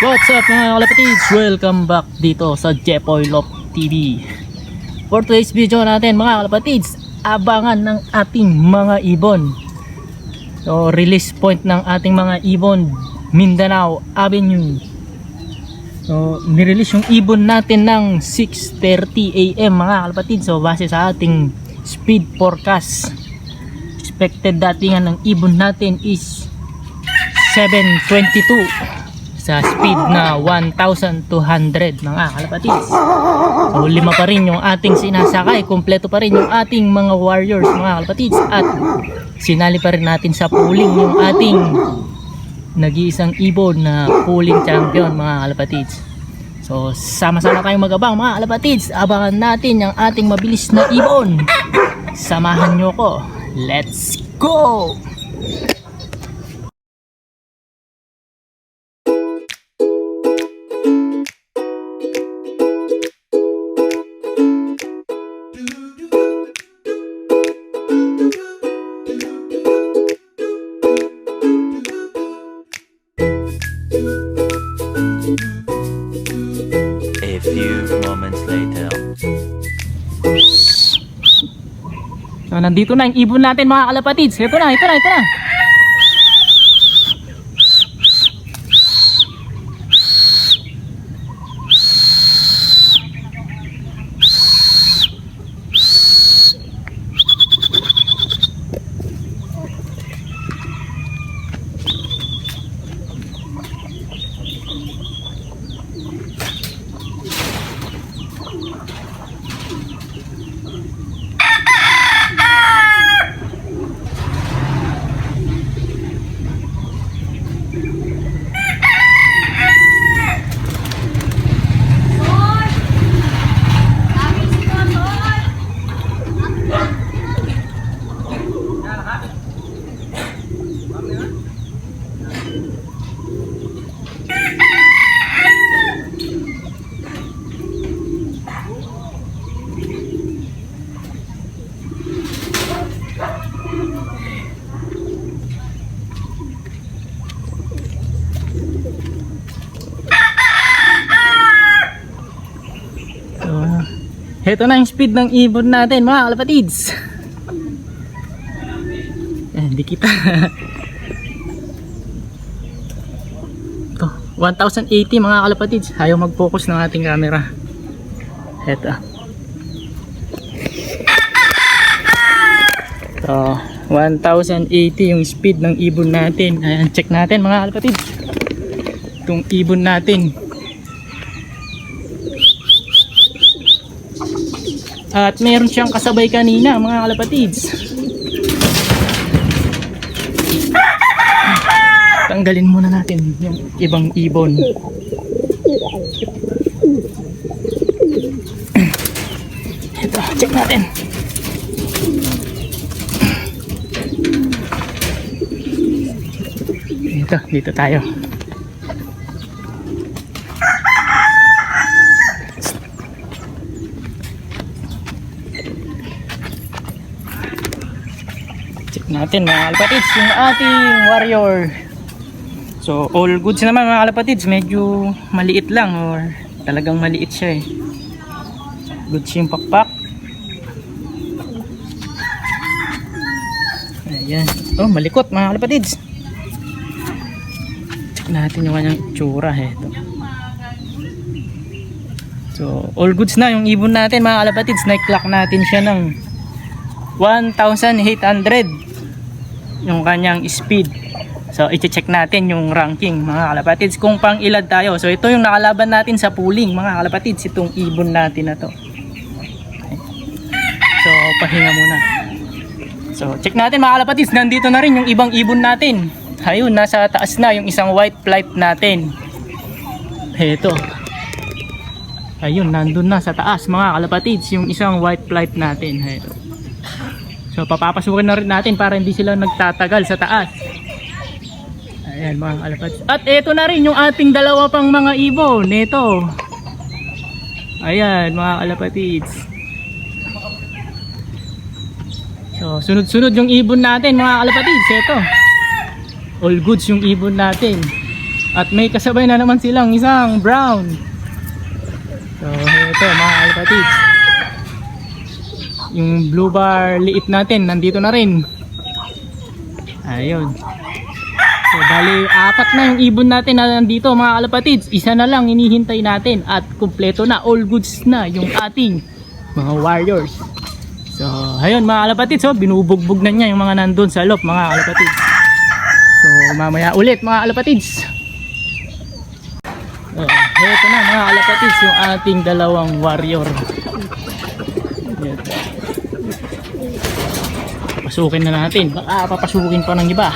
What's up mga kalapatids? Welcome back dito sa Jepoy Lop TV. For today's video natin mga kalapatids, abangan ng ating mga ibon. So release point ng ating mga ibon, Mindanao Avenue. So nirelease yung ibon natin ng 6:30 AM mga kalapatids. So base sa ating speed forecast, expected datingan ng ibon natin is 7:22 sa speed na 1,200 mga kalapatids. So lima pa rin yung ating sinasakay, kumpleto pa rin yung ating mga warriors mga kalapatids, at sinali pa rin natin sa pooling yung ating nag-iisang ibon na pooling champion mga kalapatids. So sama-sama tayong magabang mga kalapatids, abangan natin yung ating mabilis na ibon. Samahan nyo ko, let's go! A few moments later. So nandito na yung ibon natin mga kalapatids. Ito na. Ito na yung speed ng ibon natin mga kalapatids. Hindi kita. Ito, 1080 mga kalapatids. Ayaw mag-focus ng ating camera. Ito. Ito, 1080 yung speed ng ibon natin. Ayan, check natin mga kalapatids. Itong ibon natin. At meron siyang kasabay kanina mga kalapatids. Tanggalin muna natin yung ibang ibon. Ito, check natin. Ito, dito tayo. Natin mga kalapatids yung ating warrior. So all goods naman mga kalapatids, medyo maliit lang or talagang maliit siya goods yung pakpak. Ayan, oh malikot mga kalapatids. Check natin yung kanyang itsura ito. So all goods na yung ibon natin mga kalapatids. Na-clock natin siya ng 1,800 yung kanyang speed. So i-check natin yung ranking mga kalapatids kung pang ilad tayo. So ito yung nakalaban natin sa pooling mga kalapatids, itong ibon natin na to. Okay. So pahinga muna. So check natin mga kalapatids, nandito na rin yung ibang ibon natin. Ayun, nasa taas na yung isang white flight natin. Ito. Ayun, nandun na sa taas mga kalapatids yung isang white flight natin. Ito. So papapasukin na rin natin para hindi sila nagtatagal sa taas. Ayan mga kalapatids. At ito na rin yung ating dalawa pang mga ibon. Ito. Ayan mga kalapatids. So sunod-sunod yung ibon natin mga kalapatids. Ito. All goods yung ibon natin. At may kasabay na naman silang isang brown. So ito mga kalapatids, yung blue bar liit natin nandito na rin. Ayun. So bali apat na yung ibon natin na nandito mga kalapatids. Isa na lang hinihintay natin at kumpleto na, all goods na yung ating mga warriors. So ayun mga kalapatids, so binubugbog na niya yung mga nandun sa loob mga kalapatids. So mamaya ulit mga kalapatids. Ito na mga kalapatids yung ating dalawang warrior. Ito. Pasukin na natin, baka papasukin pa ng iba.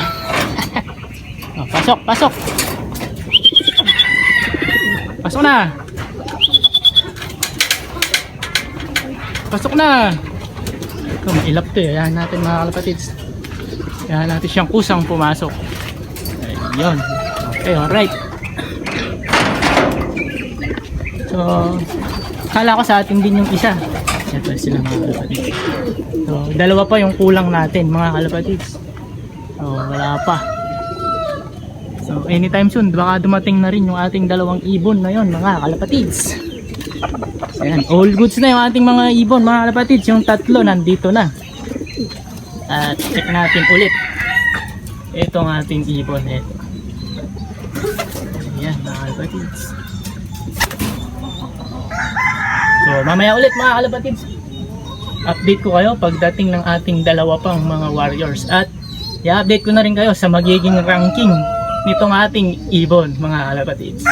Pasok, pasok. Pasok na. Pasok na. Ito, mailap to eh. Ayan natin mga kalapatids. Ayan natin siyang kusang pumasok. Ayun. Okay, alright. So, kala ko sa atin din yung isa. Ito sila mga kalapatids. So, dalawa pa yung kulang natin mga kalapatids. So, wala pa. So anytime soon baka dumating na rin yung ating dalawang ibon na yon mga kalapatids. Ayan, all goods na yung ating mga ibon mga kalapatids. Yung tatlo nandito na. At check natin ulit itong ating ibon. Ito. Ayan mga kalapatids. So mamaya ulit mga kalapatids, update ko kayo pagdating ng ating dalawa pang mga warriors. At i-update ko na rin kayo sa magiging ranking nitong ating ibon mga kalapatids.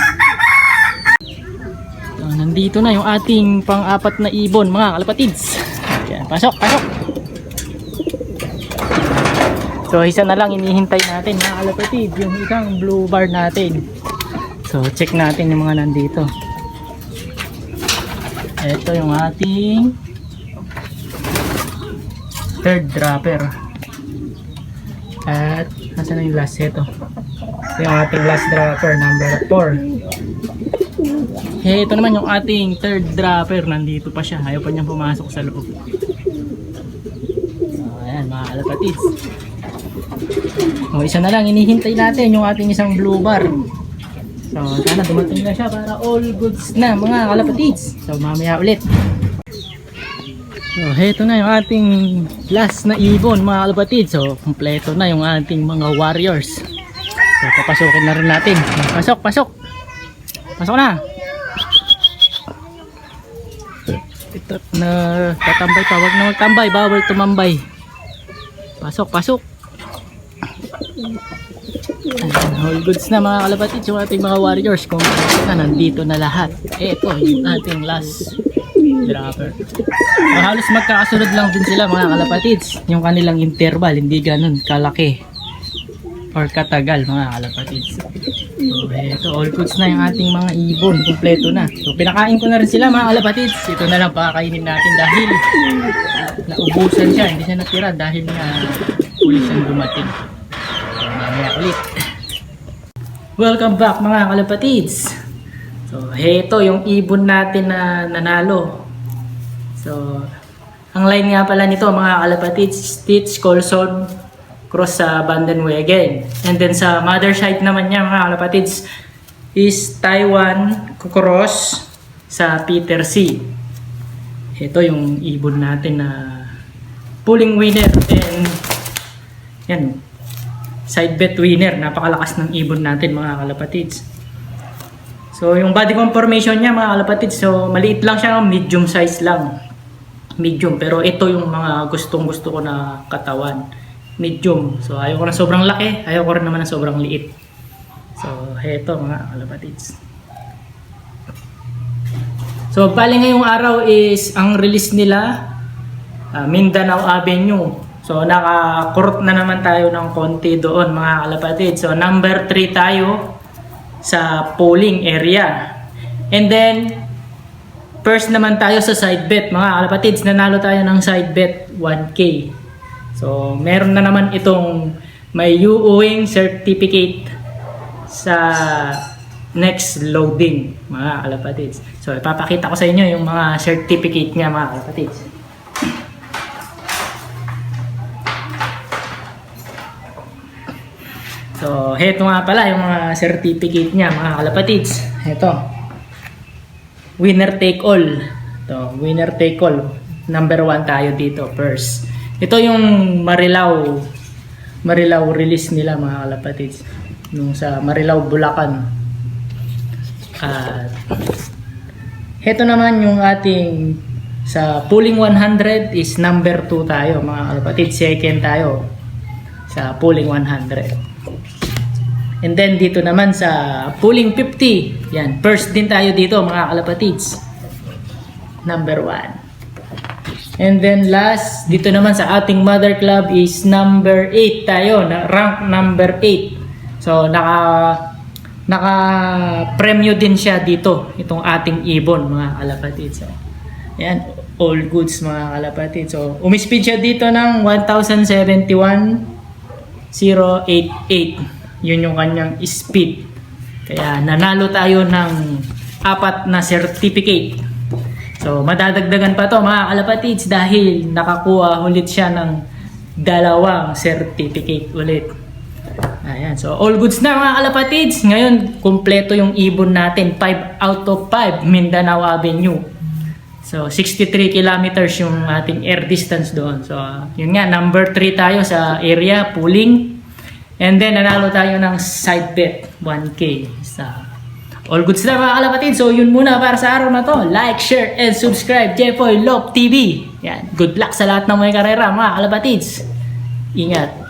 So, nandito na yung ating pang-apat na ibon mga kalapatids. Ayan, pasok, pasok. So isa na lang inihintay natin mga kalapatids, yung isang blue bar natin. So check natin yung mga nandito. Ito yung ating third dropper. At nasaan na yung last? Ito yung ating last dropper, number 4. Ito naman yung ating third dropper. Nandito pa siya, ayaw pa niyang pumasok sa loob. Ayan mga kalapatids. Isa na lang inihintay natin yung ating isang blue bar. So sana dumating na siya para all goods na mga kalapatids. So mamaya ulit. So heto na yung ating last na ibon mga kalapatids. So kumpleto na yung ating mga warriors. So papasukin na rin natin. Pasok, pasok. Pasok na. Ito na tatambay pa, wag na magtambay, bawal tumambay. Pasok, pasok. All goods na mga kalapatids yung ating mga warriors. Kung na nandito na lahat. Ito yung ating last dropper. So, halos magkakasunod lang din sila mga kalapatids. Yung kanilang interval hindi ganun kalaki or katagal mga kalapatids. So ito, all goods na yung ating mga ibon. Kompleto na. So pinakain ko na rin sila mga kalapatids. Ito na lang pakakainin natin dahil naubusan siya. Hindi siya natira dahil nga pulis ang dumating. So mamaya ulit. Welcome back mga kalapatids. So ito yung ibon natin na nanalo. So ang line nga pala nito mga kalapatids, Stitch, Colson, cross sa Bandenwegen. And then sa mother side naman niya mga kalapatids is Taiwan cross sa Peter C. Ito yung ibon natin na pulling winner and yan, side bet winner. Napakalakas ng ibon natin mga kalapatids. So yung body conformation niya mga kalapatids, so maliit lang siya, medium size lang. Medium, pero ito yung mga gustong gusto ko na katawan. Medium. So ayaw ko na sobrang laki, ayaw ko rin naman na sobrang liit. So heto mga kalapatids. So bali ngayong araw is ang release nila Mindanao Avenue. So nakakurot na naman tayo ng konti doon mga kalapatids. So number 3 tayo sa polling area. And then first naman tayo sa side bet mga kalapatids. Nanalo tayo ng side bet 1K. So, meron na naman itong may UOing certificate sa next loading, mga kalapatids. So, ipapakita ko sa inyo yung mga certificate niya, mga kalapatids. So, heto nga pala yung mga certificate niya, mga kalapatids. Heto. Winner take all. Ito, winner take all. Number 1 tayo dito, first. Ito yung Marilao release nila, mga kalapatids. Nung sa Marilao, Bulacan. At heto naman yung ating sa pooling 100 is number 2 tayo, mga kalapatids. Second tayo sa pooling 100. And then dito naman sa pooling 50, yan, first din tayo dito, mga kalapatids. Number 1. And then last, dito naman sa ating mother club is number 8 tayo, na rank number 8. So naka premyo din siya dito, itong ating ibon, mga kalapatids. So, yan, all goods, mga kalapatids. So umispeed siya dito ng 1071.088. Yun yung kanyang speed. Kaya nanalo tayo ng 4 na certificate. So madadagdagan pa to, mga kalapatids, dahil nakakuha ulit siya ng 2 certificate ulit. Ayan. So all goods na, mga kalapatids. Ngayon kumpleto yung ibon natin. 5 out of 5 Mindanao Avenue. So 63 kilometers yung ating air distance doon. So yun nga, number 3 tayo sa area pooling. And then, nanalo tayo ng side bet, 1K. So, all goods na, mga kalapatid. So, yun muna para sa araw na to. Like, share, and subscribe. Jeffoy Lop TV. Yan. Good luck sa lahat ng may karera, mga kalapatids. Ingat.